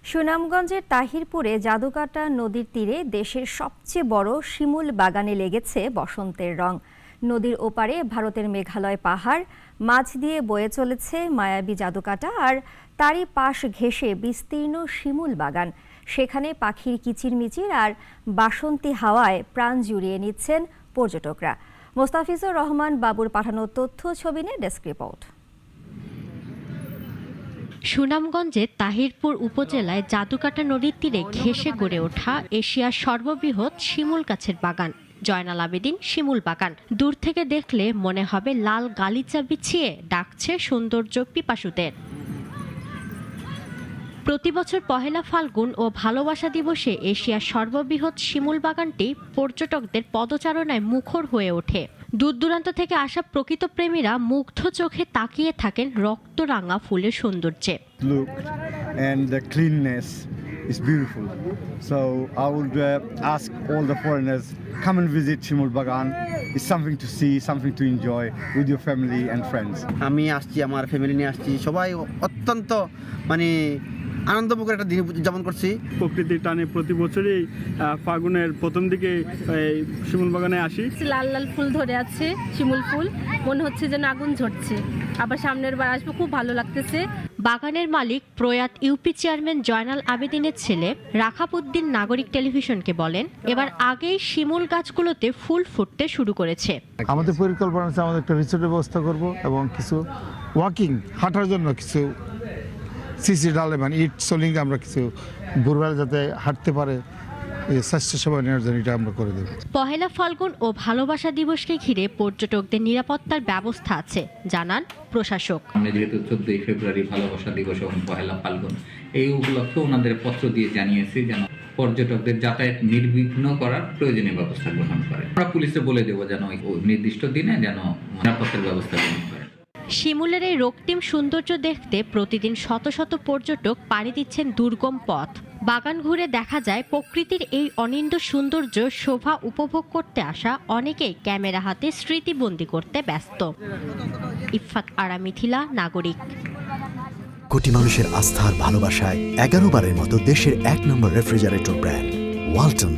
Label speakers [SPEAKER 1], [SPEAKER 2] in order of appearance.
[SPEAKER 1] সুনামগঞ্জের তাহিরপুরে জাদুকাটা নদীর তীরে দেশের সবচেয়ে বড় শিমুল বাগানে লেগেছে বসন্তের রং। নদীর ওপারে ভারতের মেঘালয় পাহাড়, মাঝ দিয়ে বয়ে চলেছে মায়াবী জাদুকাটা, আর তারই পাশ ঘেঁষে বিস্তীর্ণ শিমুল বাগান। সেখানে পাখির কিচিরমিচির আর বাসন্তী হাওয়ায় প্রাণ জুড়িয়ে নিচ্ছেন পর্যটকরা। মোস্তাফিজুর রহমান বাবুর পাঠানো তথ্য ছবি নিয়ে ডেস্ক রিপোর্ট।
[SPEAKER 2] সুনামগঞ্জের তাহিরপুর উপজেলায় জাদুকাটা নদীর তীরে ঘেঁষে গড়ে ওঠা এশিয়ার সর্ববৃহৎ শিমুল গাছের বাগান জয়নাল আবেদিন শিমুল বাগান। দূর থেকে দেখলে মনে হবে লাল গালিচা বিছিয়ে ডাকছে সৌন্দর্য পিপাসুদের। প্রতি বছর পহেলা ফাল্গুন ও ভালোবাসা দিবসে এশিয়ার সর্ববৃহৎ শিমুল বাগানটি পর্যটকদের পদচারণায় মুখর হয়ে ওঠে। দূর দূরান্ত থেকে আসা প্রকৃত প্রেমীরা মুগ্ধ চোখে তাকিয়ে থাকেন রক্তরাঙা ফুলের সৌন্দর্যে।
[SPEAKER 3] Look and the cleanness is beautiful. So I would ask all the foreigners, come and visit Shimul Bagan. It's something to see, something to enjoy with your family and friends.
[SPEAKER 4] আমি আসছি, আমার ফ্যামিলি নিয়ে আসছি, সবাই অত্যন্ত আনন্দমুখর একটা দিন উদযাপন করছি।
[SPEAKER 5] প্রকৃতির টানে প্রতি বছরই ফাগুনের প্রথম দিকে শিমুল বাগানে আসি।
[SPEAKER 6] লাল লাল ফুল ধরে আছে, শিমুল ফুল, মনে হচ্ছে যেন আগুন ঝরছে। আবার সামনের বার আসবো, খুব ভালো লাগতেছে।
[SPEAKER 2] বাগানের মালিক প্রয়াত ইউপি চেয়ারম্যান জয়নাল আবেদিনের ছেলে রাখাবউদ্দিন নাগরিক টেলিভিশনকে বলেন, এবার আগেই শিমুল গাছগুলোতে ফুল ফুটতে শুরু করেছে।
[SPEAKER 7] আমাদের পরিকল্পনা আছে আমাদের একটা রিসোর্টের ব্যবস্থা করব এবং কিছু ওয়াকিং হাঁটার জন্য কিছু সিসি ডালে ইট সোলিং আমরা কিছু ভোরবেলা যাতে হাঁটতে পারে স্বাস্থ্যসেবা নেওয়ার জন্য এটা আমরা করে দেব।
[SPEAKER 2] পহেলা ফাল্গুন ও ভালোবাসা দিবসকে ঘিরে পর্যটকদের নিরাপত্তার ব্যবস্থা আছে জানান প্রশাসক।
[SPEAKER 8] আমরা যেহেতু 14 ফেব্রুয়ারি ভালোবাসা দিবস এবং পহেলা ফাল্গুন এই উপলক্ষে ওনাদের পত্র দিয়ে জানিয়েছি যেন পর্যটকদের যাতায়াত নির্বিঘ্ন করার প্রয়োজনীয় ব্যবস্থা গ্রহণ করে। আমরা পুলিশে বলে দেবো যেন নির্দিষ্ট দিনে যেন নিরাপত্তার ব্যবস্থা গ্রহণ করে।
[SPEAKER 2] শিমুলের এই রক্তিম সৌন্দর্য দেখতে প্রতিদিন শত শত পর্যটক পাড়ি দিচ্ছেন দুর্গম পথ। বাগান ঘুরে দেখা যায় প্রকৃতির এই অনিন্দ্য সৌন্দর্য শোভা উপভোগ করতে আসা অনেকেই ক্যামেরা হাতে স্মৃতিবন্দী করতে ব্যস্ত। ইফফাত আরা মিথিলা, নাগরিক।
[SPEAKER 9] কোটি মানুষের আস্থার ভালোবাসায় 11 বারের মতো দেশের 1 নম্বর রেফ্রিজারেটর ব্র্যান্ড ওয়ালটন।